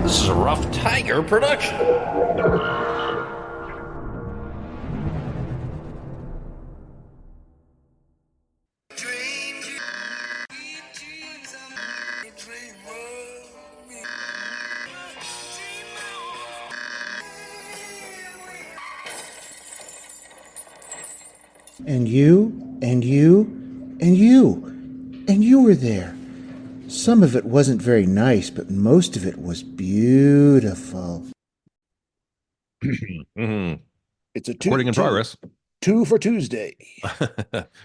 This is a Rough Tiger production. And you, and you, and you, and you were there. Some of it wasn't very nice, but most of it was beautiful. Mm-hmm. It's a Recording in progress. two for Tuesday.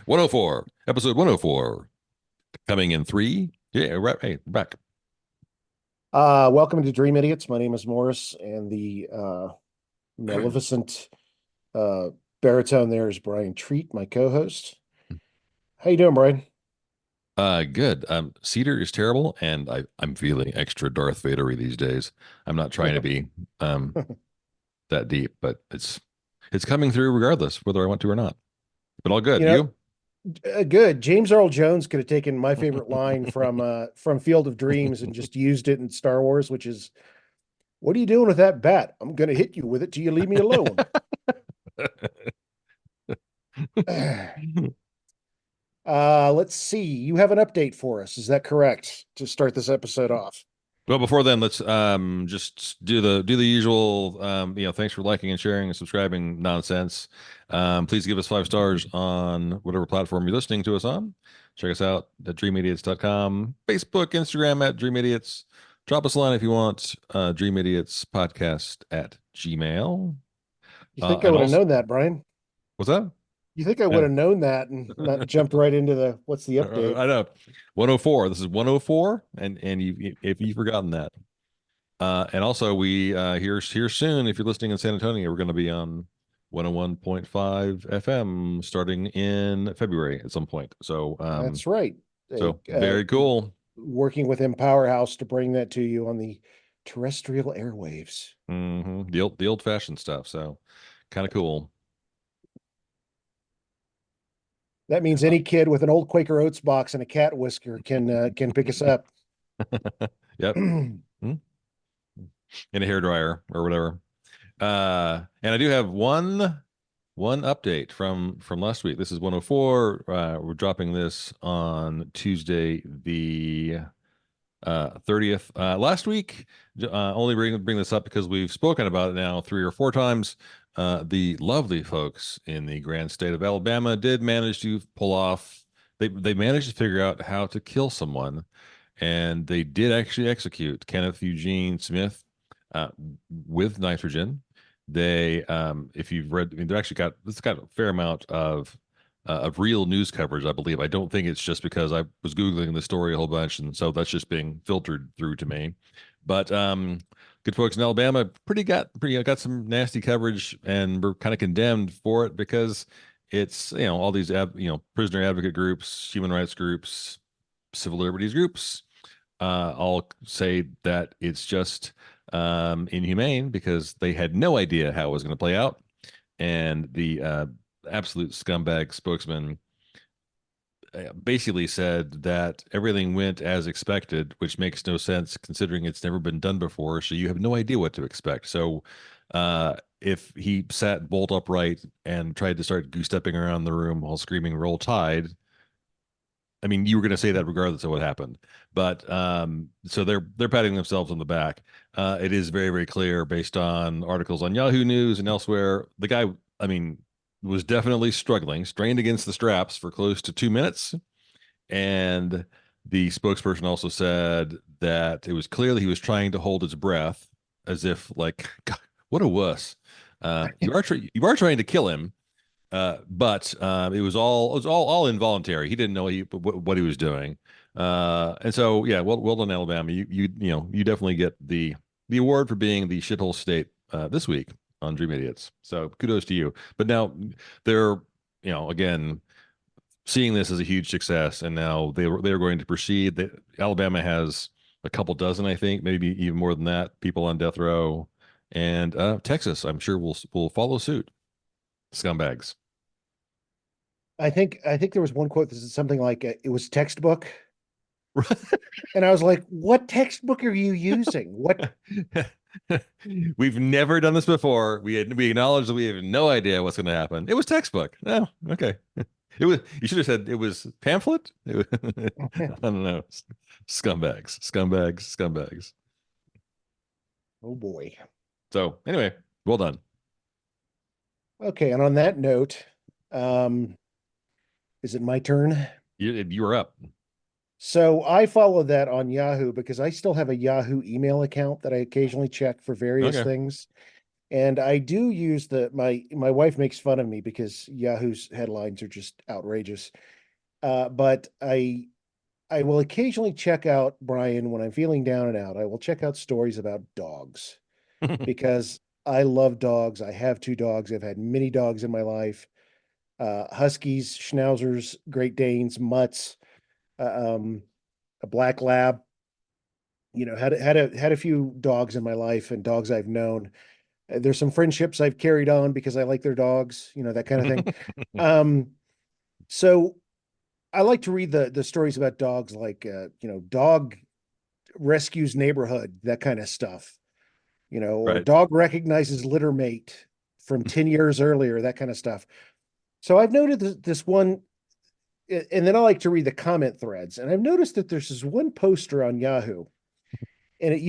104, episode 104. Coming in three. Yeah, right. Hey, back. Welcome to Dream Idiots. My name is Morris, and the maleficent baritone there is Bryan Treat, my co-host. How you doing, Bryan? Good. Cedar is terrible, and I'm feeling extra Darth Vader-y these days. I'm not trying to be that deep, but it's coming through regardless, whether I want to or not. But all good. You know, You? good. James Earl Jones could have taken my favorite line from Field of Dreams and just used it in Star Wars, which is, "What are you doing with that bat? I'm going to hit you with it till you leave me alone." Let's see. You have an update for us. Is that correct? To start this episode off. Well, before then, let's just do the usual thanks for liking and sharing and subscribing nonsense. Please give us 5 stars on whatever platform you're listening to us on. Check us out at dreamidiots.com, Facebook, Instagram at Dream Idiots. Drop us a line if you want, Dream Idiots podcast at Gmail. You think I And would have also, known that, Bryan? what's that? You think I would have known that and not jumped right into what's the update? I know. 104. This is 104, and you if you've forgotten that. And also we here soon, if you're listening in San Antonio, we're going to be on 101.5 FM starting in February at some point. So That's right. so very cool. Working with Empower House to bring that to you on the terrestrial airwaves. Mm-hmm. The old fashioned stuff. So kind of cool. That means any kid with an old Quaker Oats box and a cat whisker can pick us up. Yep. Hmm? In a hairdryer or whatever. And I do have one update from last week. This is 104. We're dropping this on Tuesday the 30th. Last week, only bring this up because we've spoken about it now 3 or 4 times. The lovely folks in the grand state of Alabama did manage to pull off. They managed to figure out how to kill someone, and they did actually execute Kenneth Eugene Smith with nitrogen. They, if you've read, I mean, they're actually it's got a fair amount of real news coverage, I believe. I don't think it's just because I was Googling the story a whole bunch, and so that's just being filtered through to me. But good folks in Alabama got some nasty coverage, and were kind of condemned for it because it's all these prisoner advocate groups, human rights groups, civil liberties groups all say that it's just inhumane because they had no idea how it was going to play out, and the absolute scumbag spokesman basically said that everything went as expected, which makes no sense considering it's never been done before. So you have no idea what to expect. So if he sat bolt upright and tried to start goose-stepping around the room while screaming "Roll Tide," I mean, you were going to say that regardless of what happened. But so they're patting themselves on the back. It is very, very clear based on articles on Yahoo News and elsewhere. The guy, I mean, was definitely struggling, strained against the straps for close to 2 minutes. And the spokesperson also said that it was clear that he was trying to hold his breath, as if like, God, what a wuss. You are trying to kill him, but it was all involuntary. He didn't know what he was doing, and so yeah, well done, Alabama. You definitely get the award for being the shithole state this week on Dream Idiots. So kudos to you. But now they're again seeing this as a huge success, and now they're going to proceed. Alabama has a couple dozen, I think, maybe even more than that, people on death row, and Texas, I'm sure will follow suit. Scumbags. I think there was one quote that said something like, "It was textbook." And I was like, what textbook are you using? What? We've never done this before. We acknowledge that we have no idea what's going to happen. It was textbook. Oh, okay. It was. You should have said it was pamphlet. I don't know. Scumbags, scumbags, scumbags. Oh boy. So anyway, well done. Okay, and on that note, is it my turn? You were up. So I follow that on Yahoo because I still have a Yahoo email account that I occasionally check for various Okay. things. And I do use my wife makes fun of me because Yahoo's headlines are just outrageous. But I will occasionally check out, Bryan, when I'm feeling down and out, I will check out stories about dogs because I love dogs. I have two dogs. I've had many dogs in my life. Huskies, Schnauzers, Great Danes, Mutts, a black lab. You know, had a few dogs in my life and dogs I've known. There's some friendships I've carried on because I like their dogs, you know, that kind of thing. Um, so I like to read the stories about dogs, like you know, dog rescues neighborhood, that kind of stuff, you know, or Right. dog recognizes litter mate from 10 years earlier, that kind of stuff. So I've noted this one, and then I like to read the comment threads, and I've noticed that there's this one poster on Yahoo, and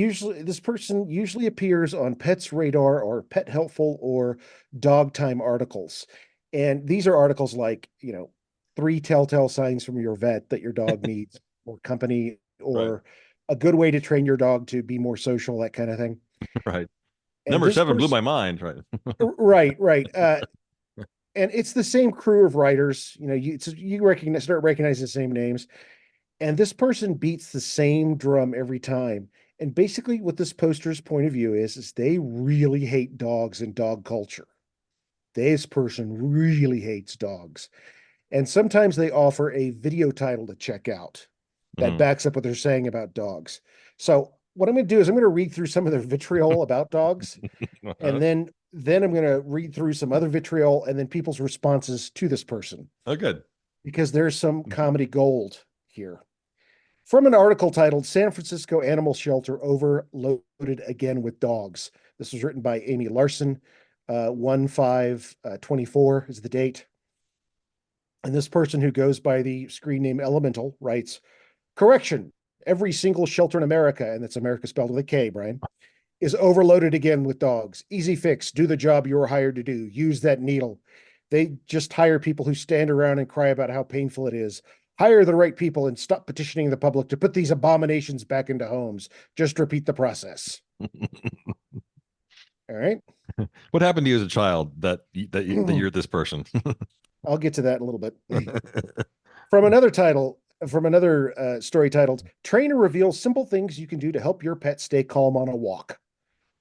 this person usually appears on Pets Radar or Pet Helpful or Dog Time articles. And these are articles like, you know, 3 telltale signs from your vet that your dog needs or company, Right. or a good way to train your dog to be more social, that kind of thing. Right. And Number this seven blew person, my mind. Right. right. And it's the same crew of writers, you know, you start recognizing the same names. And this person beats the same drum every time. And basically what this poster's point of view is they really hate dogs and dog culture. This person really hates dogs. And sometimes they offer a video title to check out that Mhm. backs up what they're saying about dogs. So what I'm going to do is I'm going to read through some of their vitriol about dogs, and Uh-huh. then I'm going to read through some other vitriol and then people's responses to this person, Oh, good. because there's some comedy gold here. From an article titled San Francisco Animal Shelter Overloaded Again with Dogs. This was written by Amy Larson. 1/5/24 is the date. And this person, who goes by the screen name Elemental, writes, correction, every single shelter in America, and that's America spelled with a K, Bryan, is overloaded again with dogs. Easy fix. Do the job you were hired to do. Use that needle. They just hire people who stand around and cry about how painful it is. Hire the right people and stop petitioning the public to put these abominations back into homes. Just repeat the process. All right. What happened to you as a child that you're this person? I'll get to that in a little bit. From another title, from another story titled, Trainer Reveals Simple Things You Can Do to Help Your Pet Stay Calm on a Walk.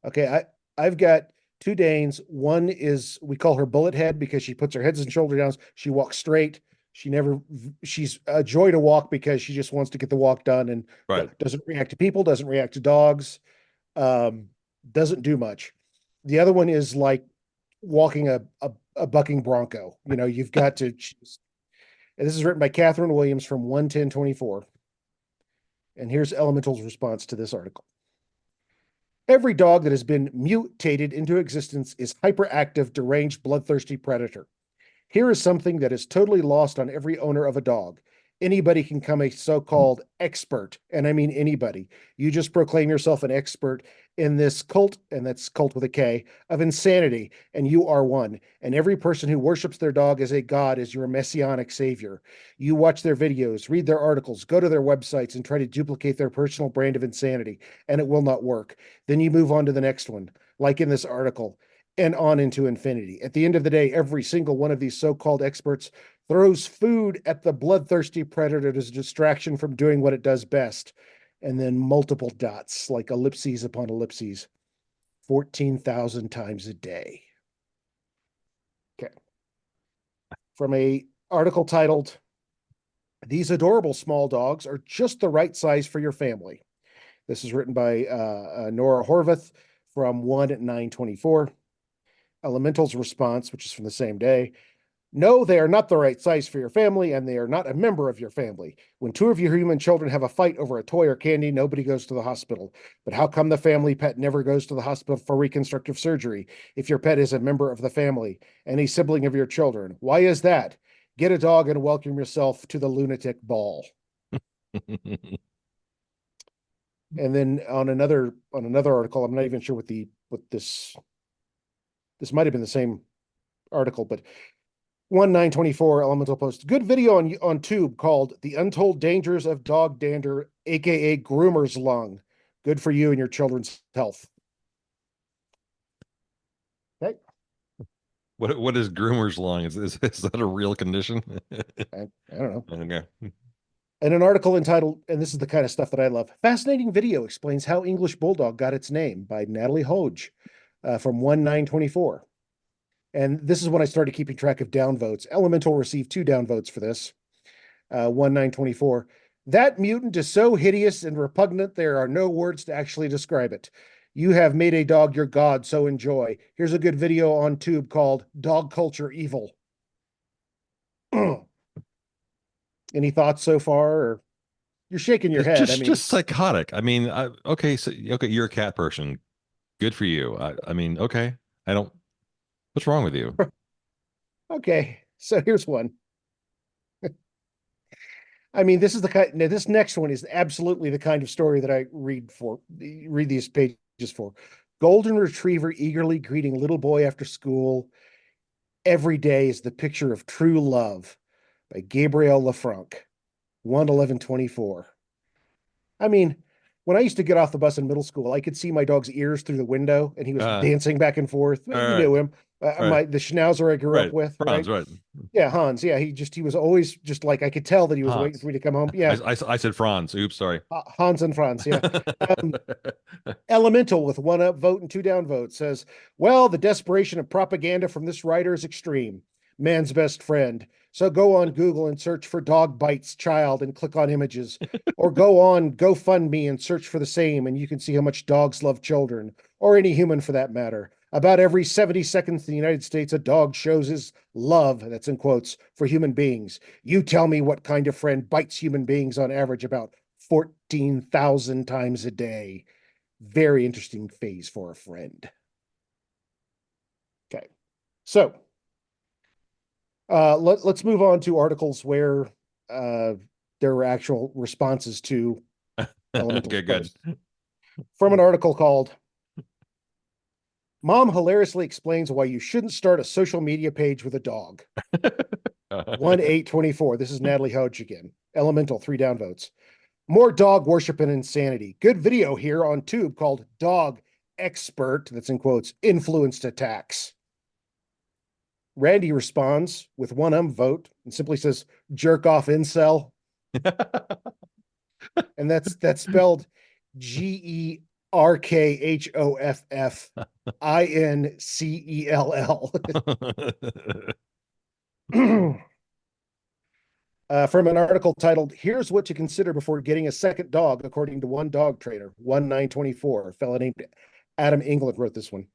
Okay, I've got two Danes. One is, we call her Bullet Head because she puts her heads and shoulder down. She walks straight. She's a joy to walk because she just wants to get the walk done and Right. doesn't react to people, doesn't react to dogs, um, doesn't do much. The other one is like walking a bucking bronco. You know, you've got to choose. And this is written by Catherine Williams from 11024. And here's Elemental's response to this article. Every dog that has been mutated into existence is hyperactive, deranged, bloodthirsty predator. Here is something that is totally lost on every owner of a dog. Anybody can become a so-called expert, and I mean anybody. You just proclaim yourself an expert in this cult, and that's cult with a K, of insanity, and you are one. And every person who worships their dog as a god is your messianic savior. You watch their videos, read their articles, go to their websites, and try to duplicate their personal brand of insanity, and it will not work. Then you move on to the next one, like in this article, and on into infinity. At the end of the day, every single one of these so-called experts throws food at the bloodthirsty predator as a distraction from doing what it does best. And then multiple dots, like ellipses upon ellipses, 14,000 times a day. Okay. From a article titled, These Adorable Small Dogs Are Just the Right Size for Your Family. This is written by Nora Horvath from 1/9/24. Elemental's response, which is from the same day. No, they are not the right size for your family, and they are not a member of your family. When two of your human children have a fight over a toy or candy, nobody goes to the hospital. But how come the family pet never goes to the hospital for reconstructive surgery if your pet is a member of the family and a sibling of your children? Why is that? Get a dog and welcome yourself to the lunatic ball. And then on another article, I'm not even sure what this might have been the same article, but 1924 Elemental post. Good video on Tube called The Untold Dangers of Dog Dander, aka Groomer's Lung. Good for you and your children's health. Okay. What is groomer's lung? Is that a real condition? I don't know. Okay. And an article entitled, and this is the kind of stuff that I love, Fascinating Video Explains How English Bulldog Got Its Name by Natalie Hodge from 1924. And this is when I started keeping track of downvotes. Elemental received 2 downvotes for this. 1924. That mutant is so hideous and repugnant, there are no words to actually describe it. You have made a dog your god, so enjoy. Here's a good video on Tube called Dog Culture Evil. Any thoughts so far? Or you're shaking your head. Just psychotic. I mean, okay, so okay, you're a cat person. Good for you. I mean, okay. What's wrong with you? Okay, so here's one. I mean, this is the kind. Now, this next one is absolutely the kind of story that I read these pages for. Golden Retriever eagerly greeting little boy after school. Every day is the picture of true love by Gabriel Lafranc, 1/11/24. I mean, when I used to get off the bus in middle school, I could see my dog's ears through the window, and he was dancing back and forth. You knew him, the Schnauzer I grew up with, Franz, right? Yeah, Hans. Yeah, he was always just like I could tell that he was waiting for me to come home. Yeah, I said Franz. Oops, sorry. Hans and Franz. Yeah. Elemental with 1 up vote and 2 down votes says, well, the desperation of propaganda from this writer is extreme. Man's best friend. So go on Google and search for dog bites child and click on images, or go on GoFundMe and search for the same, and you can see how much dogs love children, or any human for that matter. About every 70 seconds in the United States, a dog shows his love, that's in quotes, for human beings. You tell me what kind of friend bites human beings on average about 14,000 times a day. Very interesting phase for a friend. Okay, so let's move on to articles where there were actual responses to Elemental. Okay, good. From an article called Mom Hilariously Explains Why You Shouldn't Start a Social Media Page with a Dog. 1/8/24. This is Natalie Hodge again. Elemental, 3 downvotes. More dog worship and insanity. Good video here on Tube called Dog Expert, that's in quotes, Influenced Attacks. Randy responds with 1 vote and simply says, jerk off incel. And that's spelled GERKHOFFINCELL. From an article titled, Here's What to Consider Before Getting a Second Dog, according to one dog trainer, 1/9/24. A fellow named Adam England wrote this one.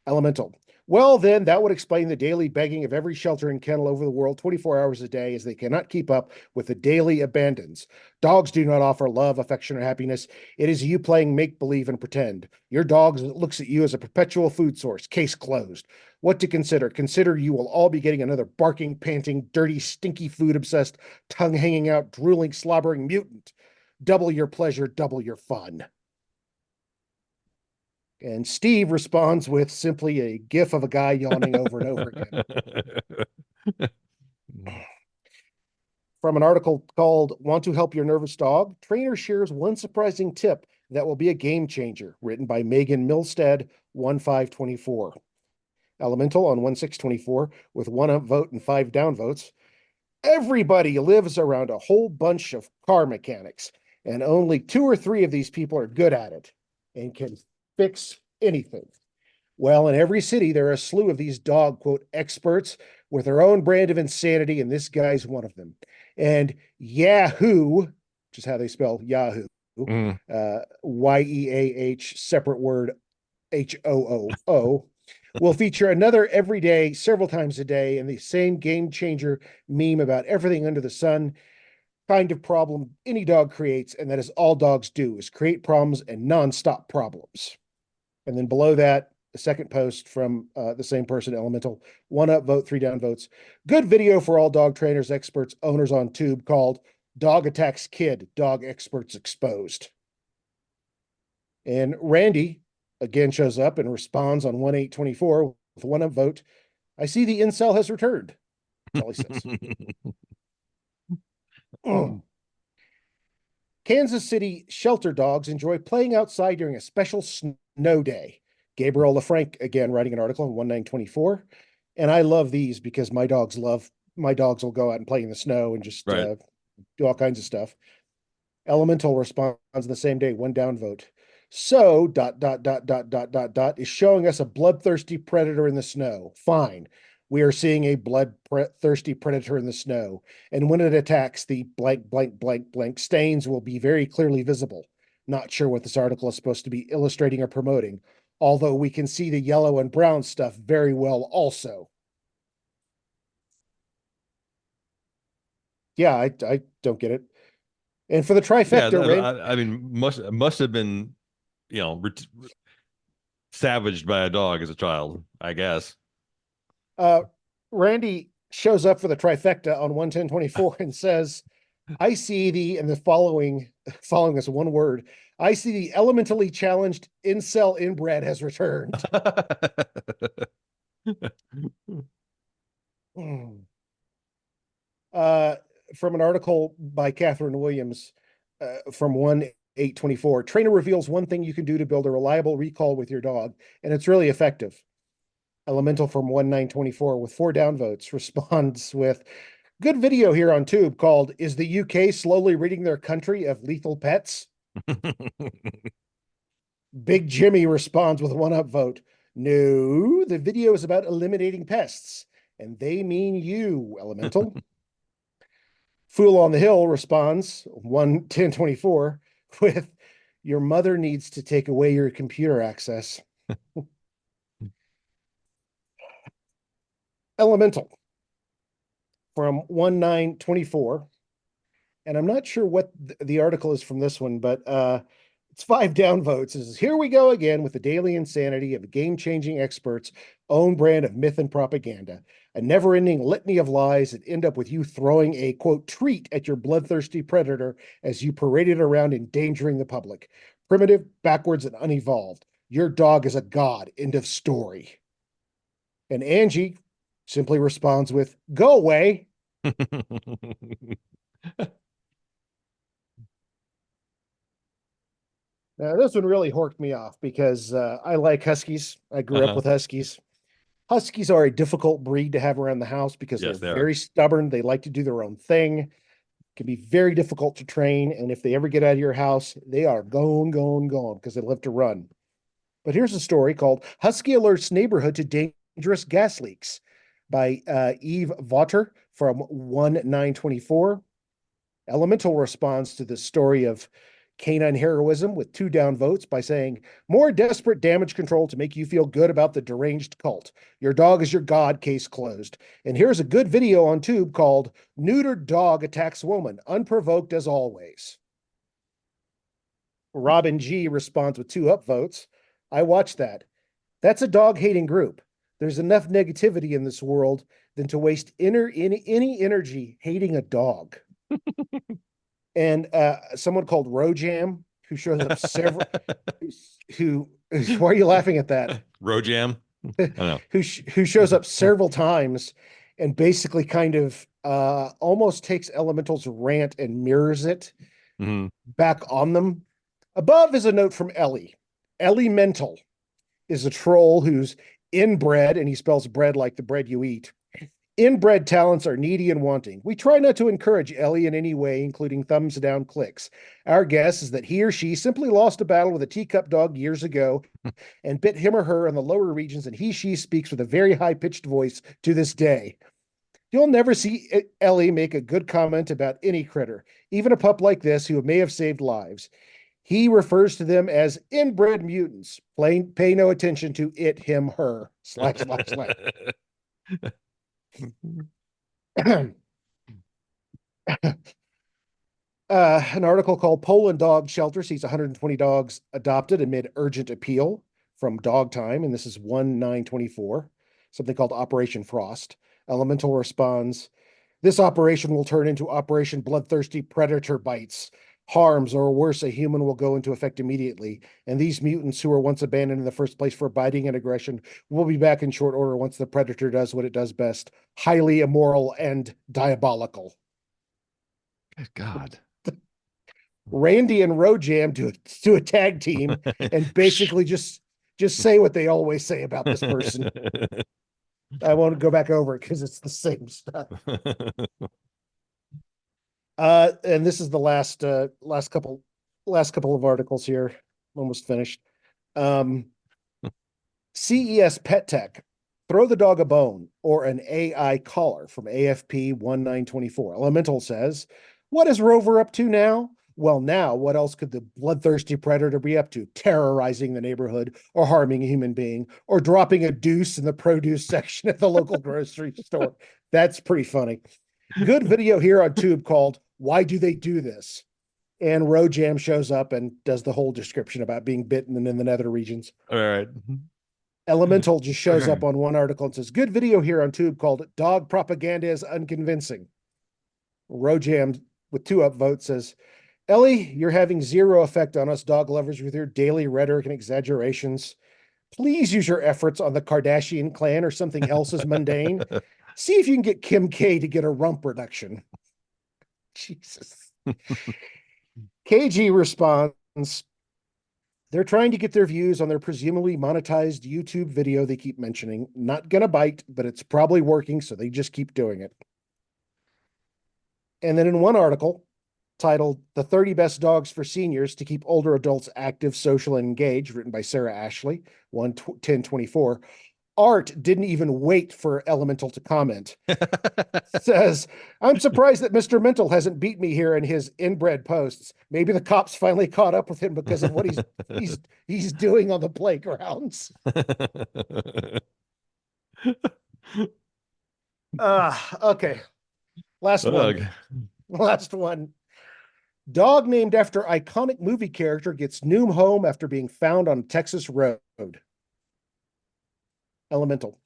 Elemental. Well, then, that would explain the daily begging of every shelter and kennel over the world 24 hours a day, as they cannot keep up with the daily abandons. Dogs do not offer love, affection, or happiness. It is you playing make-believe and pretend. Your dog looks at you as a perpetual food source. Case closed. What to consider? Consider you will all be getting another barking, panting, dirty, stinky, food-obsessed, tongue-hanging out, drooling, slobbering mutant. Double your pleasure, double your fun. And Steve responds with simply a gif of a guy yawning over and over again. From an article called Want to Help Your Nervous Dog? Trainer shares one surprising tip that will be a game changer, written by Megan Milstead, 1/5/24. Elemental on 1/6/24 with 1 up vote and 5 down votes. Everybody lives around a whole bunch of car mechanics, and only 2 or 3 of these people are good at it and can fix anything. Well, in every city, there are a slew of these dog, quote, experts with their own brand of insanity, and this guy's one of them. And Yahoo, which is how they spell Yahoo, YEAH, separate word, HOOO, We'll feature another every day, several times a day, and the same game changer meme about everything under the sun kind of problem any dog creates, and that is all dogs do, is create problems and nonstop problems. And then below that, the second post from the same person, Elemental, 1 up vote, 3 down votes. Good video for all dog trainers, experts, owners on tube called Dog Attacks Kid, Dog Experts Exposed. And Randy again shows up and responds on 1/8/24 with 1 up vote. I see the incel has returned. That's all he says. Oh. Kansas City shelter dogs enjoy playing outside during a special snow day. Gabriel LaFranc again writing an article on 1/9/24. And I love these because my dogs will go out and play in the snow and just Right. do all kinds of stuff. Elemental responds on the same day, 1 down vote. So is showing us a bloodthirsty predator in the snow. Fine. We are seeing a bloodthirsty predator in the snow. And when it attacks, the blank, blank, blank, blank stains will be very clearly visible. Not sure what this article is supposed to be illustrating or promoting, although we can see the yellow and brown stuff very well also. Yeah, I don't get it. And for the trifecta, Yeah, I mean, must have been, savaged by a dog as a child, I guess. Randy shows up for the trifecta on 1/10/24 and says, I see and the following is one word. I see the elementally challenged incel inbred has returned. From an article by Catherine Williams from 1/8/24, trainer reveals one thing you can do to build a reliable recall with your dog, and it's really effective. Elemental from 1/9/24 with 4 down votes responds with good video here on Tube called Is the UK slowly ridding their country of lethal pets? Big Jimmy responds with 1 up vote. No, the video is about eliminating pests, and they mean you, Elemental. Fool on the Hill responds 1/10/24 with your mother needs to take away your computer access. Elemental from 1/9/24. And I'm not sure what the article is from this one, but it's 5 down votes. It says, here we go again with the daily insanity of game-changing experts' own brand of myth and propaganda. A never-ending litany of lies that end up with you throwing a, quote, treat at your bloodthirsty predator as you parade it around endangering the public. Primitive, backwards, and unevolved. Your dog is a god. End of story. And Angie simply responds with, go away. Now, this one really horked me off because I like Huskies. I grew up with Huskies. Huskies are a difficult breed to have around the house because Yes, they're they are. very stubborn. They like to do their own thing. Can be very difficult to train. And if they ever get out of your house, they are gone, gone, gone because they love to run. But here's a story called Husky Alerts Neighborhood to Dangerous Gas Leaks by Eve Vaughter from 1/9/24. Elemental responds to the story of canine heroism with 2 down votes by saying, more desperate damage control to make you feel good about the deranged cult. Your dog is your god, case closed. And here's a good video on Tube called Neutered Dog Attacks Woman, Unprovoked as Always. Robin G responds with 2 up votes. I watched that. That's a dog-hating group. There's enough negativity in this world than to waste any energy hating a dog. And someone called Rojam, who shows up several, why are you laughing at that? Rojam? I don't know. who shows up several times and basically kind of almost takes Elemental's rant and mirrors it back on them. Above is a note from Ellie. Ellie Mental is a troll who's inbred, and he spells bread like the bread you eat. Inbred talents are needy and wanting. We try not to encourage Ellie in any way, including thumbs down clicks. Our guess is that he or she simply lost a battle with a teacup dog years ago and bit him or her in the lower regions, and she speaks with a very high-pitched voice to this day. You'll never see Ellie make a good comment about any critter, even a pup like this who may have saved lives. He refers to them as inbred mutants. Pay no attention to it, him, her, / an article called Poland Dog Shelter sees 120 dogs adopted amid urgent appeal from Dog Time, and this is 1/9/24, something called Operation Frost. Elemental responds, this operation will turn into Operation Bloodthirsty Predator Bites. Harms, or worse, a human will go into effect immediately, and these mutants who were once abandoned in the first place for biting and aggression will be back in short order once the predator does what it does best, highly immoral and diabolical. Good God. Randy and Rojam do a tag team and basically just say what they always say about this person. I won't go back over it because it's the same stuff. And this is the last couple of articles here. Almost finished. CES Pet Tech, throw the dog a bone or an AI collar from AFP 1/9/24. Elemental says, what is Rover up to now? Well, now, what else could the bloodthirsty predator be up to? Terrorizing the neighborhood, or harming a human being, or dropping a deuce in the produce section at the local grocery store. That's pretty funny. Good video here on Tube called Why Do They Do This? And Rojam shows up and does the whole description about being bitten in the nether regions. All right. Elemental just shows up on one article and says, good video here on Tube called Dog Propaganda is Unconvincing. Rojam, with 2 upvotes, says, Ellie, you're having zero effect on us dog lovers with your daily rhetoric and exaggerations. Please use your efforts on the Kardashian clan or something else as mundane. See if you can get Kim K to get a rump reduction. Jesus. KG responds, they're trying to get their views on their presumably monetized YouTube video they keep mentioning. Not gonna bite, but it's probably working, so they just keep doing it. And then in one article titled The 30 Best Dogs for Seniors to Keep Older Adults Active, Social, and Engaged, written by Sarah Ashley, 1/10/24, Art didn't even wait for Elemental to comment. Says, I'm surprised that Mr. Mental hasn't beat me here in his inbred posts. Maybe the cops finally caught up with him because of what he's doing on the playgrounds. Okay. Last one. Dog named after iconic movie character gets new home after being found on Texas road. Elemental.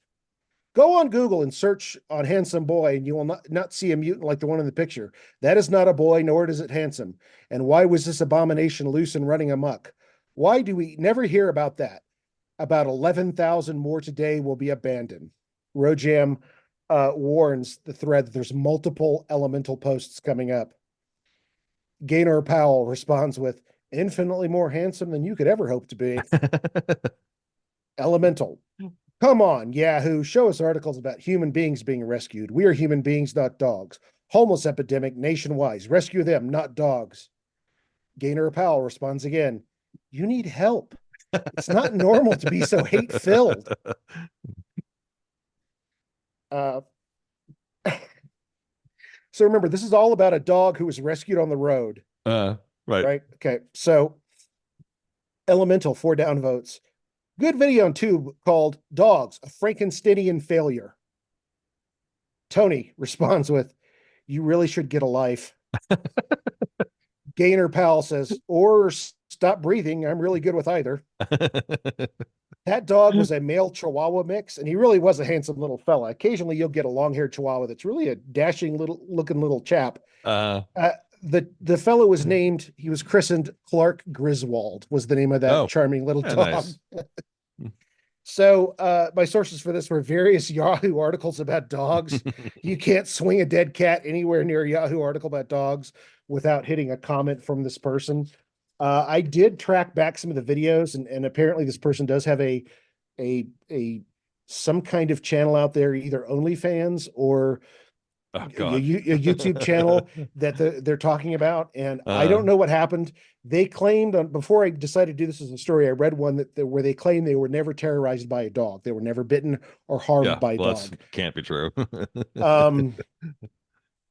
Go on Google and search on handsome boy, and you will not see a mutant like the one in the picture. That is not a boy, nor is it handsome. And why was this abomination loose and running amok? Why do we never hear about that? About 11,000 more today will be abandoned. Rojam warns the thread that there's multiple Elemental posts coming up. Gaynor Powell responds with, infinitely more handsome than you could ever hope to be. Elemental. Come on, Yahoo, show us articles about human beings being rescued. We are human beings, not dogs. Homeless epidemic nationwide. Rescue them, not dogs. Gaynor Powell responds again, you need help. It's not normal to be so hate-filled. So remember, this is all about a dog who was rescued on the road. Right. Okay. So Elemental, 4 downvotes. Good video on Tube called Dogs, a Frankensteinian Failure. Tony responds with, you really should get a life. Gaynor Powell says, or stop breathing. I'm really good with either. That dog was a male Chihuahua mix, and he really was a handsome little fella. Occasionally you'll get a long-haired Chihuahua that's really a dashing looking little chap. The fellow was named, he was christened Clark Griswold, was the name of that charming little dog. Nice. So my sources for this were various Yahoo articles about dogs. You can't swing a dead cat anywhere near a Yahoo article about dogs without hitting a comment from this person. I did track back some of the videos, and apparently this person does have a some kind of channel out there, either OnlyFans or a YouTube channel that they're talking about. And I don't know what happened. They claimed before I decided to do this as a story, I read one where they claimed they were never terrorized by a dog. They were never bitten or harmed by a dog. Can't be true.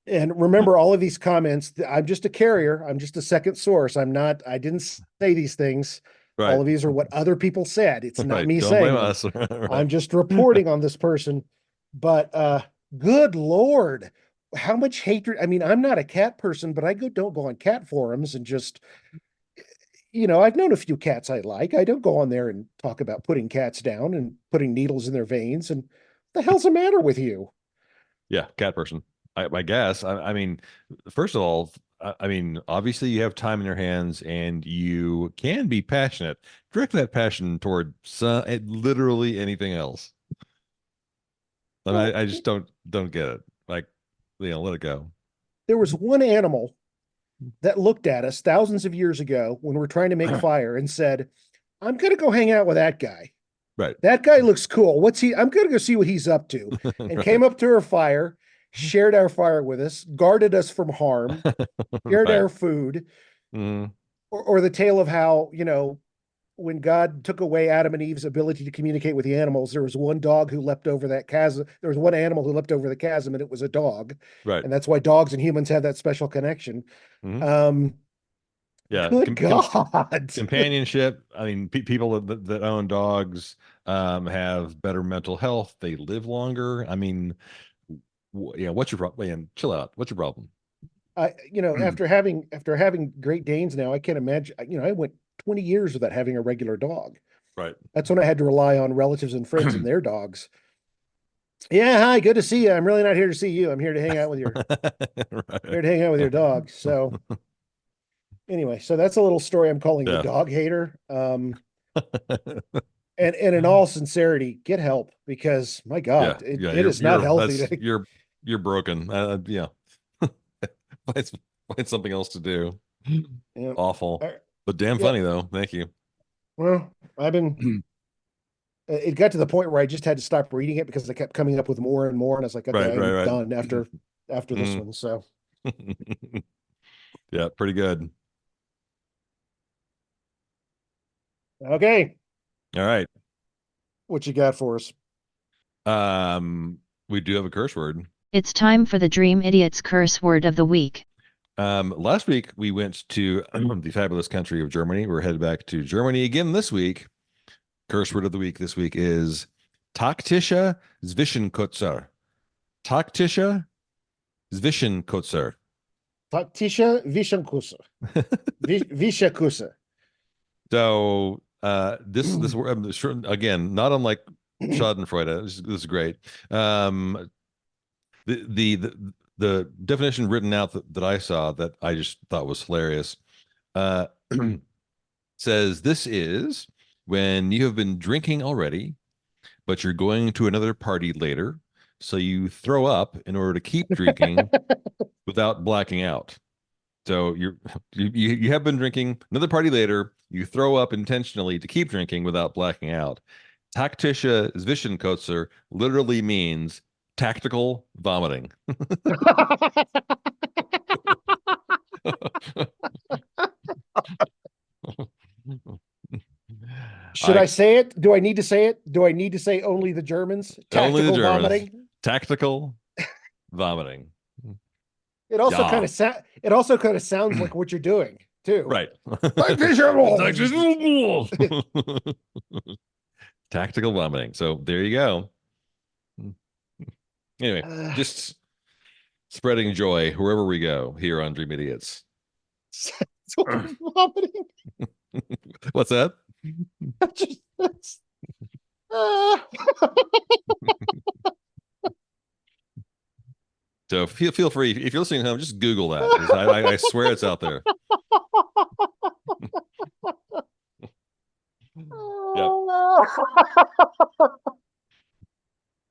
And remember all of these comments, I'm just a carrier. I'm just a second source. I didn't say these things. All Right. of these are what other people said. It's not Right. me Don't blame saying them. us. Right. I'm just reporting on this person. But good Lord, how much hatred. I mean, I'm not a cat person, but don't go on cat forums and just, I've known a few cats I like. I don't go on there and talk about putting cats down and putting needles in their veins. And what the hell's the matter with you? Yeah, cat person. I guess. I mean, first of all, I mean, obviously you have time in your hands and you can be passionate. Direct that passion toward literally anything else. And Well, I just don't get it. Like, let it go. there was one animal that looked at us thousands of years ago when we're trying to make fire and said, I'm going to go hang out with that guy. Right. That guy looks cool. I'm going to go see what he's up to. And Right. came up to our fire, shared our fire with us, guarded us from harm, shared Right. our food, Mm, or the tale of how, when God took away Adam and Eve's ability to communicate with the animals, there was one dog who leapt over that chasm. There was one animal who leapt over the chasm, and it was a dog. right. And that's why dogs and humans have that special connection. Mhm. Um, Yeah. Good God. Companionship. I mean, people that own dogs have better mental health. They live longer. I mean, yeah. What's your problem? Man, chill out. What's your problem? After having Great Danes now, I can't imagine, I went 20 years without having a regular dog. Right. That's when I had to rely on relatives and friends and their dogs. Yeah, hi, good to see you. I'm really not here to see you. I'm here to hang out with Right. here to hang out with your dog. So anyway, so that's a little story I'm calling the Yeah. dog hater. And in all sincerity, get help because my Yeah. God, Yeah. it is not healthy That's to, you're broken. Yeah. Find, find something else to do. yeah. Awful, Uh, but damn yeah. funny though. Thank you. Well, it got to the point where I just had to stop reading it because I kept coming up with more and more. And I was like, okay, Right. Right. I'm Right. done after this Mm. one. So, Yeah. Pretty good. okay, All right. what you got for us? We do have a curse word. It's time for the Dream Idiot's curse word of the week. Last week we went to the fabulous country of Germany. We're headed back to Germany again this week. Curse word of the week this week is taktischer Zwischenkutzer. Taktischer Zwischenkutzer. Taktisha Vishankusa. Vishakusa. So this word again, not unlike Schadenfreude. This is great. The definition written out that I saw that I just thought was hilarious uh, says this is when you have been drinking already, but you're going to another party later, so you throw up in order to keep drinking without blacking out. So you have been drinking another party later, you throw up intentionally to keep drinking without blacking out. Taktische Zwischenkotzer literally means tactical vomiting. Should I say it? Do I need to say it? Do I need to say only the Germans? Only the Tactical Germans. vomiting. Tactical vomiting. It also Yeah. kind of it also kind of sounds like what you're doing too. Right. Tactical. Tactical vomiting. So there you go. Anyway, just spreading joy wherever we go here on Dream Idiots. Vomiting. What's that? So feel free if you're listening at home, just Google that. I swear it's out there.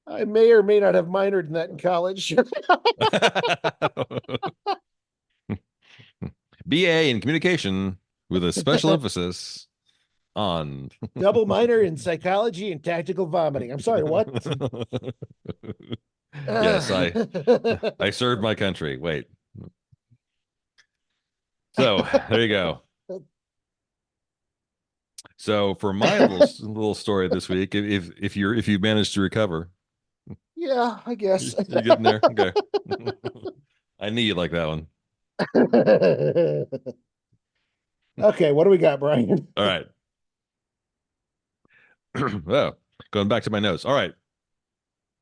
I may or may not have minored in that in college. BA in communication with a special emphasis on Double minor in psychology and tactical vomiting. I'm sorry, what? Yes, I served my country. Wait. So there you go. So for my little story this week, if you managed to recover, yeah, I guess you're getting there. Okay. I knew you'd like that one. Okay, what do we got, Brian? All right. Well, going back to my notes. All right.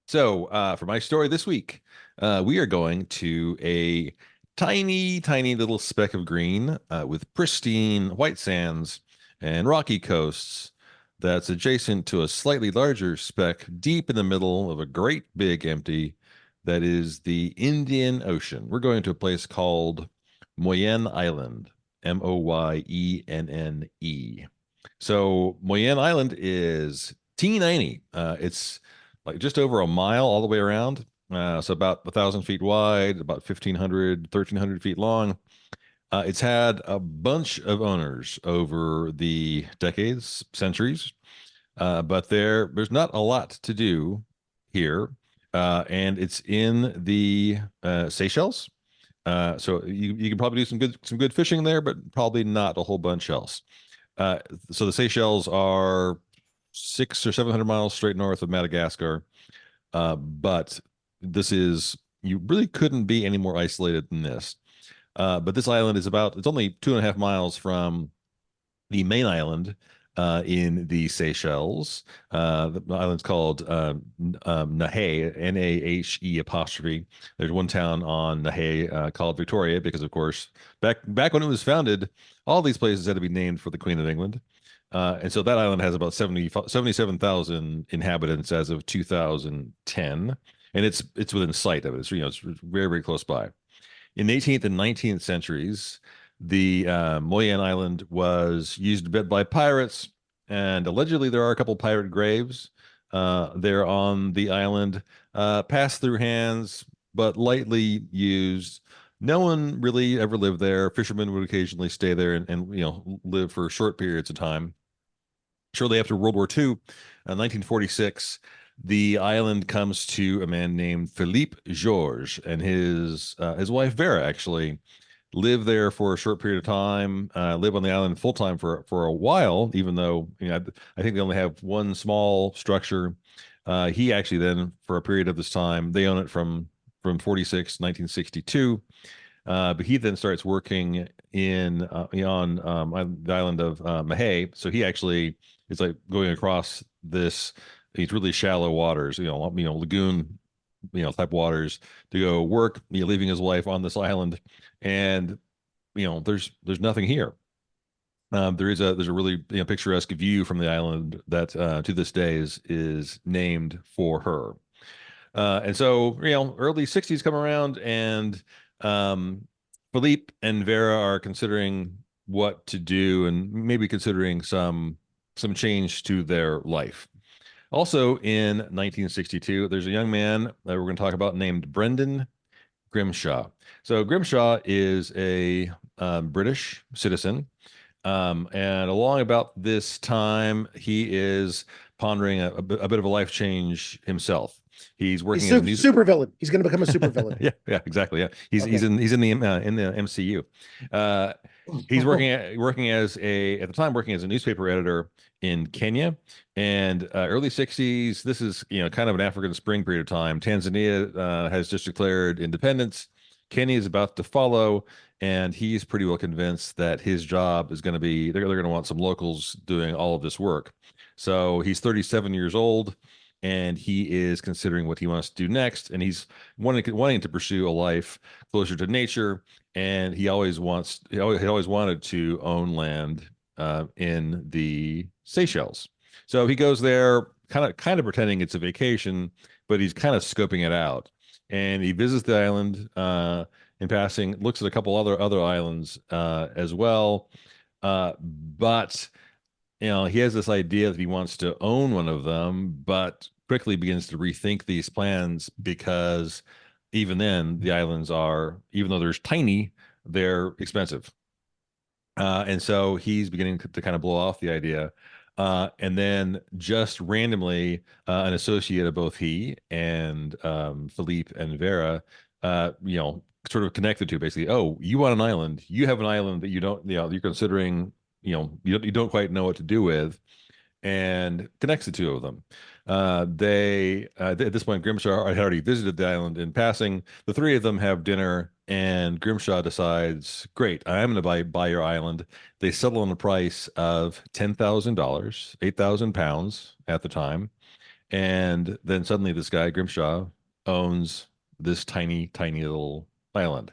So, for my story this week, we are going to a tiny, tiny little speck of green with pristine white sands and rocky coasts that's adjacent to a slightly larger speck deep in the middle of a great big empty that is the Indian Ocean. We're going to a place called Moyenne Island, Moyenne. So Moyenne Island is teeny tiny. It's like just over a mile all the way around. So about 1,000 feet wide, about 1,500, 1,300 feet long. It's had a bunch of owners over the decades, centuries, but there's not a lot to do here. And it's in the Seychelles. So you can probably do some good fishing there, but probably not a whole bunch else. Uh, so the Seychelles are 600 or 700 miles straight north of Madagascar. But you really couldn't be any more isolated than this. But this island it's only 2.5 miles from the main island in the Seychelles. The island's called Nahe, Nahe apostrophe. There's one town on Nahe called Victoria because, of course, back when it was founded, all these places had to be named for the Queen of England. And so that island has about 77,000 inhabitants as of 2010, and it's within sight of it. It's very, very close by. In the 18th and 19th centuries, the Moyenne Island was used a bit by pirates, and allegedly there are a couple pirate graves there on the island, passed through hands, but lightly used. No one really ever lived there. Fishermen would occasionally stay there and live for short periods of time. Shortly after World War II, 1946, the island comes to a man named Philippe Georges, and his wife Vera actually live there for a short period of time, live on the island full time for a while, even though I think they only have one small structure. He actually then, for a period of this time, they own it from 1962. But he then starts working on the island of Mahé. So he actually is like going across these really shallow waters, lagoon, type waters to go work, leaving his wife on this island, and there's nothing here. There's a really picturesque view from the island that to this day is named for her. And so, early 60s come around, and Philippe and Vera are considering what to do and maybe considering some change to their life. Also in 1962, there's a young man that we're going to talk about named Brendan Grimshaw. So Grimshaw is a British citizen. And along about this time, he is pondering a bit of a life change himself. He's working He's as a super villain. He's going to become a super villain. yeah, exactly. Yeah, Okay. he's in the MCU. He's working as at the time working as a newspaper editor in Kenya, and early 60s. This is kind of an African Spring period of time. Tanzania has just declared independence. Kenya is about to follow, and he's pretty well convinced that his job is going to be they're going to want some locals doing all of this work. So he's 37 years old, and he is considering what he wants to do next, and he's wanting to pursue a life closer to nature, and he always wanted to own land in the Seychelles. So he goes there kind of pretending it's a vacation, but he's kind of scoping it out, and he visits the island in passing, looks at a couple other islands as well, but he has this idea that he wants to own one of them, but quickly begins to rethink these plans because even then, the islands even though they're tiny, they're expensive. And so he's beginning to kind of blow off the idea. And then just randomly, an associate of both he and Philippe and Vera, sort of connected to basically, oh, you want an island. You have an island that you don't, you're considering, you don't quite know what to do with. and connects the two of them. At this point, Grimshaw had already visited the island in passing. The three of them have dinner, and Grimshaw decides, "Great, I am going to buy your island." They settle on a price of $10,000, 8,000 pounds at the time, and then suddenly this guy Grimshaw owns this tiny, tiny little island.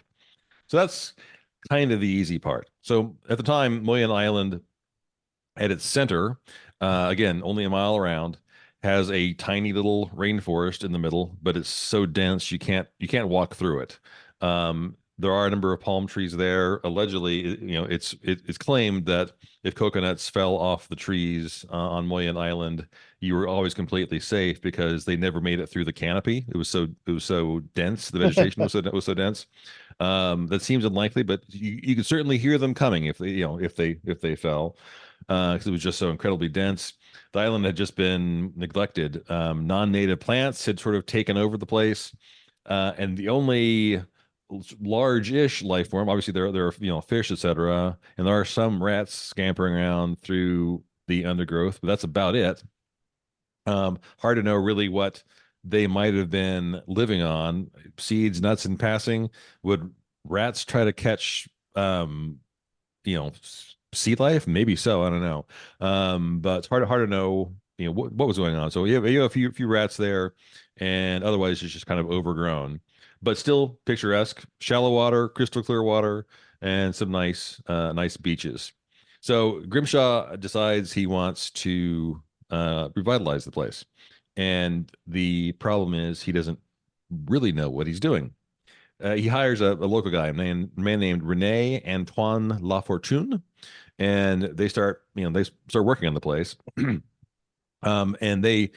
So that's kind of the easy part. So at the time, Moyenne Island at its center, again, only a mile around, has a tiny little rainforest in the middle, but it's so dense you can't walk through it. There are a number of palm trees there. Allegedly, it's claimed that if coconuts fell off the trees on Moyenne Island, you were always completely safe because they never made it through the canopy. It was so dense. The vegetation was so dense. That seems unlikely, but you could certainly hear them coming if they fell, because it was just so incredibly dense. The island had just been neglected. Non-native plants had sort of taken over the place, and the only large-ish life form, obviously there are fish, etc., and there are some rats scampering around through the undergrowth, but that's about it. Hard to know really what they might have been living on. Seeds, nuts, and passing. Would rats try to catch sea life? Maybe so. I don't know. But it's hard to know what was going on. So you have a few rats there, and otherwise it's just kind of overgrown, but still picturesque. Shallow water, crystal clear water, and some nice beaches. So Grimshaw decides he wants to revitalize the place, and the problem is he doesn't really know what he's doing. He hires a local guy, a man named Rene Antoine Lafortune, and they start working on the place. And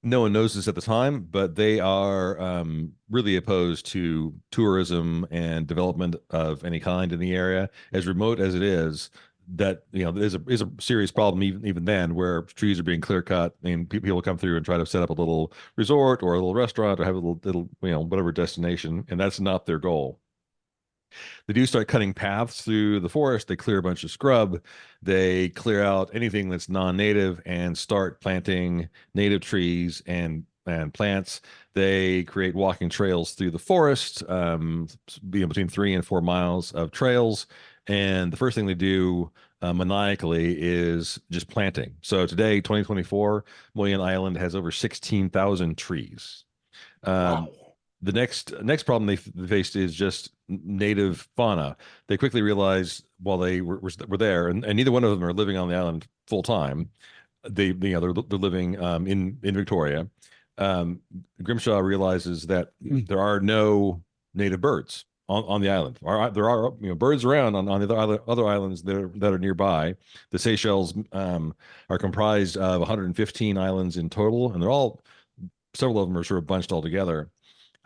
no one knows this at the time, but they are really opposed to tourism and development of any kind in the area, as remote as it is. That is a serious problem even then, where trees are being clear cut and people come through and try to set up a little resort or a little restaurant or have a little whatever destination, and that's not their goal. They do start cutting paths through the forest. They clear a bunch of scrub. They clear out anything that's non-native and start planting native trees and plants. They create walking trails through the forest, between 3 and 4 miles of trails. And the first thing they do maniacally is just planting. So today, 2024, Moyenne Island has over 16,000 trees. Wow. The next problem they faced is just native fauna. They quickly realized while they were there, and neither one of them are living on the island full time. They're living in Victoria. Grimshaw realizes that there are no native birds on the island. There are birds around on the other islands that are nearby. The Seychelles are comprised of 115 islands in total, and several of them are sort of bunched all together.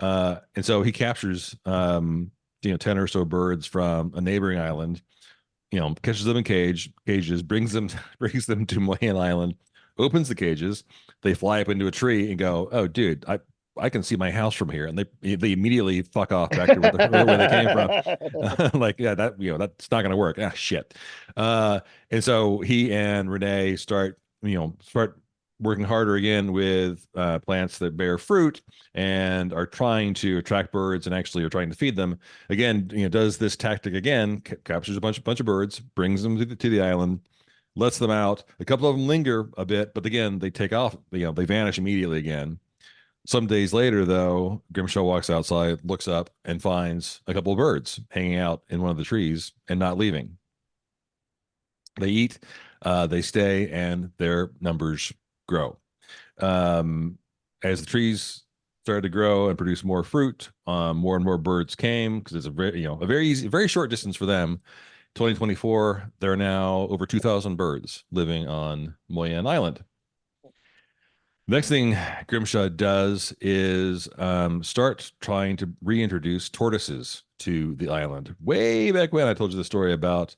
And so he captures 10 or so birds from a neighboring island, catches them in cages, brings them to Moyenne Island, opens the cages. They fly up into a tree and go, "Oh, dude, I can see my house from here," and they immediately fuck off back to where they came from. Like, yeah, that's not going to work. Ah, shit. And so he and Renee start working harder again with plants that bear fruit and are trying to attract birds and actually are trying to feed them. Again, does this tactic again, captures a bunch of birds, brings them to the island, lets them out. A couple of them linger a bit, but again, they take off. They vanish immediately again. Some days later, though, Grimshaw walks outside, looks up, and finds a couple of birds hanging out in one of the trees and not leaving. They eat, they stay, and their numbers grow. As the trees started to grow and produce more fruit, more and more birds came because it's a very short distance for them. 2024, there are now over 2,000 birds living on Moyenne Island. Next thing Grimshaw does is start trying to reintroduce tortoises to the island. Way back when I told you the story about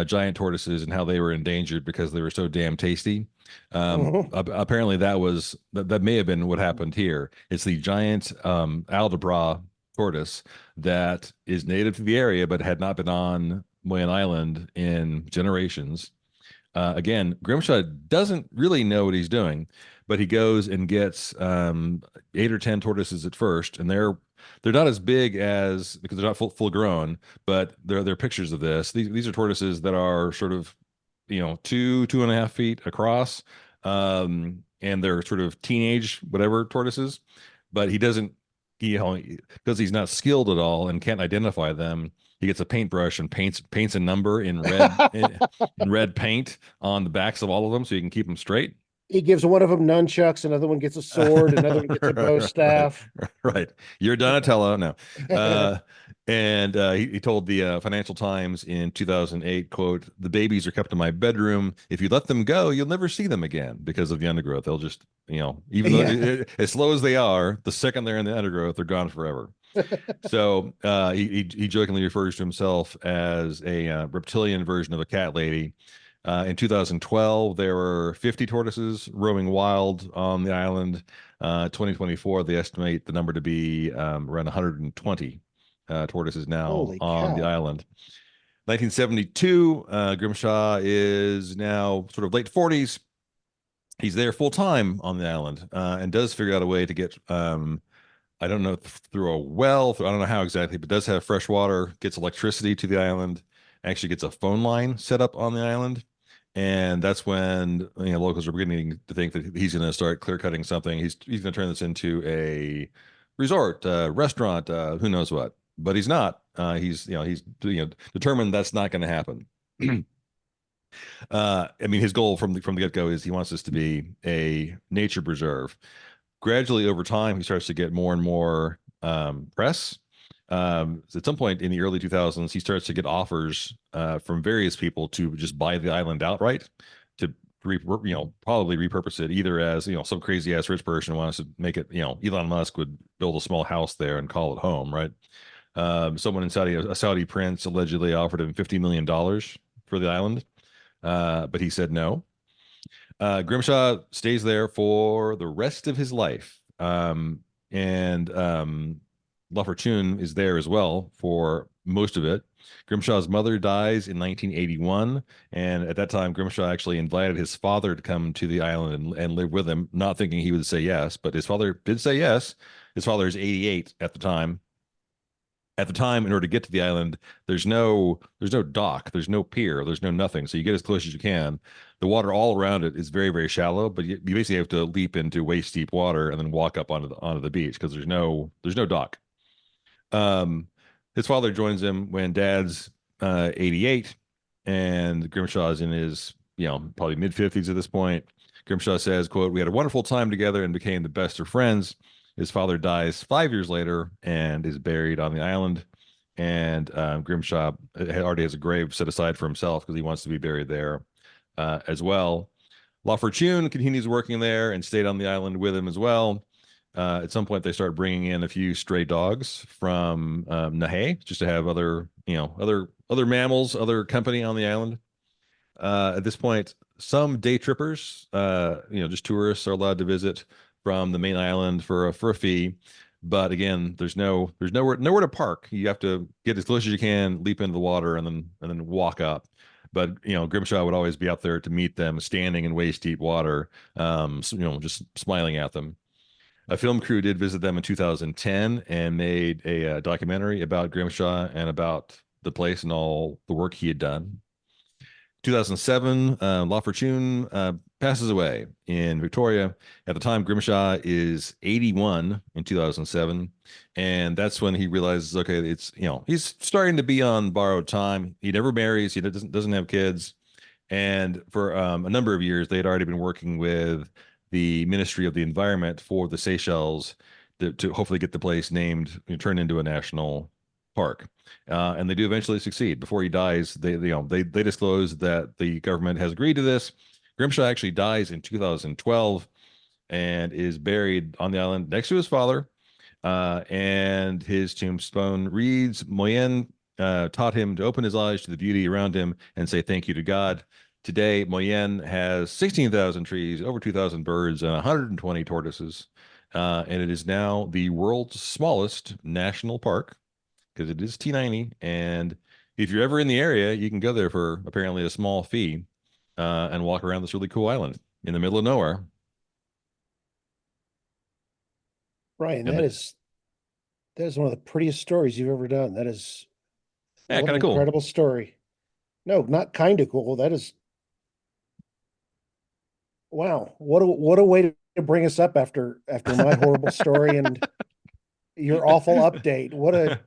giant tortoises and how they were endangered because they were so damn tasty. Apparently that may have been what happened here. It's the giant Aldabra tortoise that is native to the area but had not been on Moyenne Island in generations. Again, Grimshaw doesn't really know what he's doing, but he goes and gets 8 or 10 tortoises at first, and they're not as big as, because they're not full grown, but they're pictures of this. These are tortoises that are sort of, 2.5 feet across, and they're sort of teenage whatever tortoises. But he doesn't, because he's not skilled at all and can't identify them. He gets a paintbrush and paints a number in red in red paint on the backs of all of them so you can keep them straight. He gives one of them nunchucks, another one gets a sword, another one gets a bow staff. Right. You're Donatello. No. And he told the Financial Times in 2008, quote, "The babies are kept in my bedroom. If you let them go, you'll never see them again because of the undergrowth. They'll just, even though as slow as they are, the second they're in the undergrowth, they're gone forever." So he jokingly refers to himself as a reptilian version of a cat lady. In 2012, there were 50 tortoises roaming wild on the island. 2024, they estimate the number to be around 120 tortoises now Holy on the cow. island. 1972, Grimshaw is now sort of late 40s. He's there full time on the island and does figure out a way to get, I don't know, through a well, I don't know how exactly, but does have fresh water, gets electricity to the island, actually gets a phone line set up on the island. And that's when locals are beginning to think that he's going to start clear cutting something. He's going to turn this into a resort, restaurant, who knows what. But he's not. He's determined that's not going to happen. I mean, his goal from the get go is he wants this to be a nature preserve. Gradually over time, he starts to get more and more press. So at some point in the early 2000s, he starts to get offers from various people to just buy the island outright, to probably repurpose it either as some crazy ass rich person wants to make it. Elon Musk would build a small house there and call it home, right? Someone in Saudi, a Saudi prince, allegedly offered him $50 million for the island, but he said no. Grimshaw stays there for the rest of his life. And La Fortune is there as well for most of it. Grimshaw's mother dies in 1981, and at that time, Grimshaw actually invited his father to come to the island and live with him, not thinking he would say yes, but his father did say yes. His father is 88 at the time. At the time, in order to get to the island, there's no dock, there's no pier, there's no nothing. So you get as close as you can. The water all around it is very, very shallow, but you basically have to leap into waist deep water and then walk up onto the beach because there's no dock. His father joins him when Dad's 88, and Grimshaw is in his probably mid 50s at this point. Grimshaw says, quote, "We had a wonderful time together and became the best of friends." His father dies 5 years later and is buried on the island. And Grimshaw already has a grave set aside for himself because he wants to be buried there as well. La Fortune continues working there and stayed on the island with him as well. At some point, they start bringing in a few stray dogs from Nahe just to have other mammals, other company on the island. At this point, some day trippers, just tourists, are allowed to visit from the main island for a fee. But again, there's nowhere to park. You have to get as close as you can, leap into the water, and then walk up. But Grimshaw would always be out there to meet them, standing in waist deep water, just smiling at them. A film crew did visit them in 2010 and made a documentary about Grimshaw and about the place and all the work he had done. 2007, La Fortune passes away in Victoria. At the time, Grimshaw is 81 in 2007, and that's when he realizes, okay, it's he's starting to be on borrowed time. He never marries. He doesn't have kids, and for a number of years, they had already been working with the Ministry of the Environment for the Seychelles to hopefully get the place named, turned into a national park. And they do eventually succeed. Before he dies, they disclose that the government has agreed to this. Grimshaw actually dies in 2012 and is buried on the island next to his father. And his tombstone reads, "Moyenne taught him to open his eyes to the beauty around him and say thank you to God." Today, Moyenne has 16,000 trees, over 2,000 birds, and 120 tortoises. And it is now the world's smallest national park because it is T90. And if you're ever in the area, you can go there for apparently a small fee. and walk around this really cool island in the middle of nowhere. Brian, And that is one of the prettiest stories you've ever done. That is yeah, what kind an of cool. incredible story. No, not kind of cool. That is wow. What a way to bring us up after my horrible story and your awful update. What a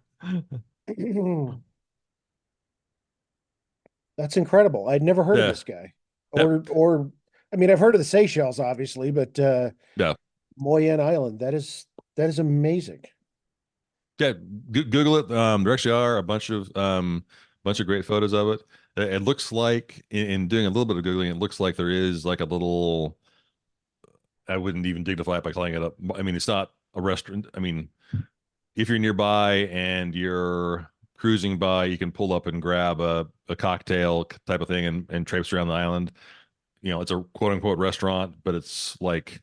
that's incredible. I'd never heard of Yeah. this guy. Yep. Or I mean, I've heard of the Seychelles, obviously, but Yeah. Moyenne Island, that is amazing. Yeah. Google it. There actually are a bunch of great photos of it. It looks like in doing a little bit of Googling, it looks like there is like a little, I wouldn't even dignify it by calling it a, I mean, it's not a restaurant. I mean, if you're nearby and you're cruising by, you can pull up and grab a cocktail type of thing and traipse around the island. You know, it's a quote unquote restaurant, but it's like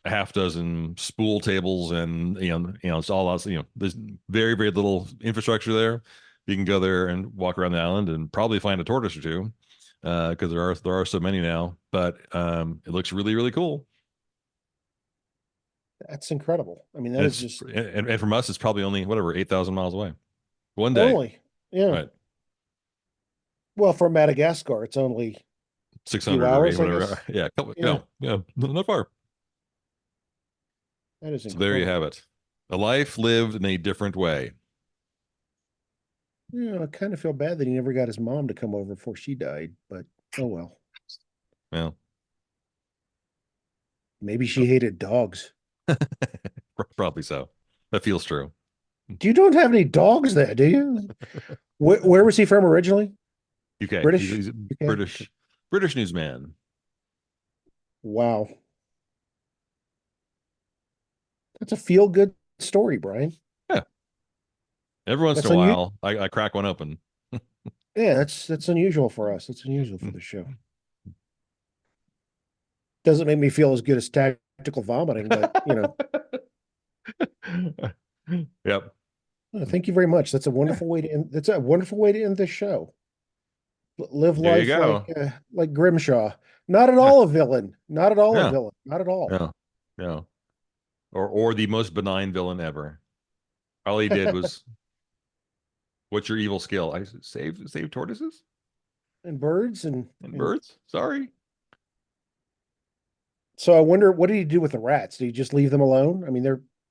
a half dozen spool tables and it's all out. You know, there's very very little infrastructure there. You can go there and walk around the island and probably find a tortoise or two, because there are so many now. But it looks really really cool. That's incredible. I mean, that And is it's just and from us, it's probably only whatever 8,000 miles away. One day, only, yeah. right? Well, for Madagascar, it's only a few 600 or eight, hours, I whatever. guess. Yeah, Yeah, yeah, not far. that is So there you have incredible. it. A life lived in a different way. Yeah, I kind of feel bad that he never got his mom to come over before she died, but oh well. Well, Maybe she hated dogs. probably so. That feels true. You don't have any dogs there, do you? Where was he from originally? UK. British? He's a Okay. British newsman. Wow. That's a feel good story, Brian. Yeah. Every once in That's a unusual. while, I crack one open. Yeah, that's unusual for us. That's unusual for the show. Doesn't make me feel as good as tactical vomiting, but Yep. thank you very much. That's a Yeah. wonderful way to end. That's a wonderful way to end this show. Live There you life go. like Grimshaw. Not at Yeah. all a villain. Not at all a Yeah. villain. Not at all. Yeah. Yeah. Or the most benign villain ever. All he did was, what's your evil skill? I save tortoises And birds and and birds. Sorry. so I wonder what did he do with the rats? Did he just leave them alone? I mean,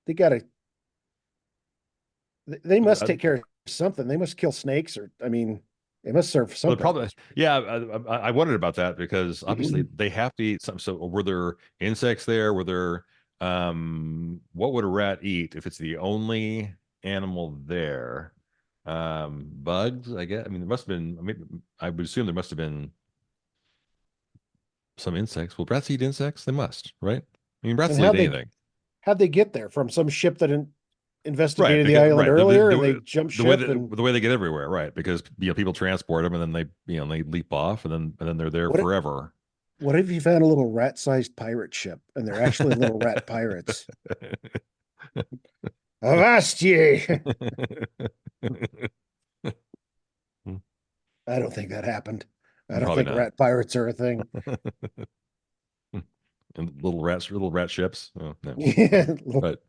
they gotta they must Uh, take care of something. They must kill snakes or I mean, they must serve Well, some probably, purpose. yeah. I wondered about that because obviously they have to eat some. So were there insects there? Were there, what would a rat eat if it's the only animal there? Bugs, I guess. I mean, there must have been, I mean, I would assume there must have been some insects. Will rats eat insects? They must, right? I mean, rats And will eat anything. how'd they get there? From some ship that Right, investigated the because island right earlier and they jumped the way ship and the way they get everywhere, right? Because people transport them and then they leap off and then they're there what forever. what if you found a little rat-sized pirate ship and they're actually little rat pirates? Avast ye! I don't think that happened. I don't Probably think not. rat pirates are a thing. And little rat ships. Oh, no. Yeah. But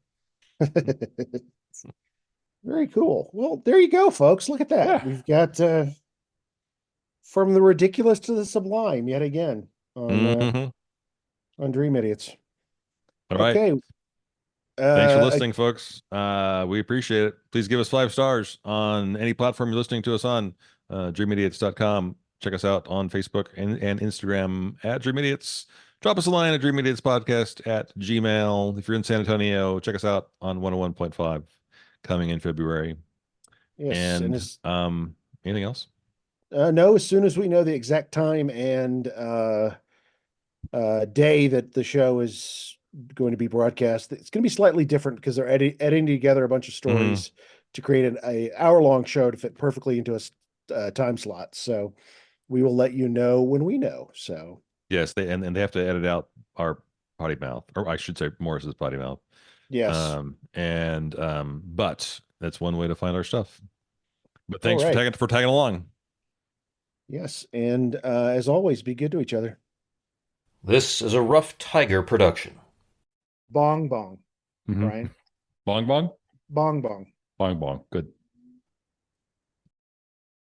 Very cool. Well, there you go, folks. Look at that. yeah. We've got from the ridiculous to the sublime yet again Hmm. on Dream Idiots. All right. Okay. Thanks for Uh listening, folks. We appreciate it. Please give us 5 stars on any platform you're listening to us on. DreamIdiots.com. Check us out on Facebook and Instagram at Dream Idiots. Drop us a line at dreamidiots.podcast at Gmail. If you're in San Antonio, check us out on 101.5 coming in February. yes, and And as anything else? no, as soon as we know the exact time and day that the show is going to be broadcast, it's going to be slightly different because they're editing together a bunch of Mhm. stories to create a hour-long show to fit perfectly into a time slot. So we will let you know when we know. So Yes, and they have to edit out our potty mouth, or I should say Morris's potty mouth. yes. But that's one way to find our stuff. But All thanks right. for tagging along. Yes. And as always, be good to each other. This is a Rough Tiger production. Bong bong, Mhm. Brian. Bong bong? Bong bong. Bong bong. Good.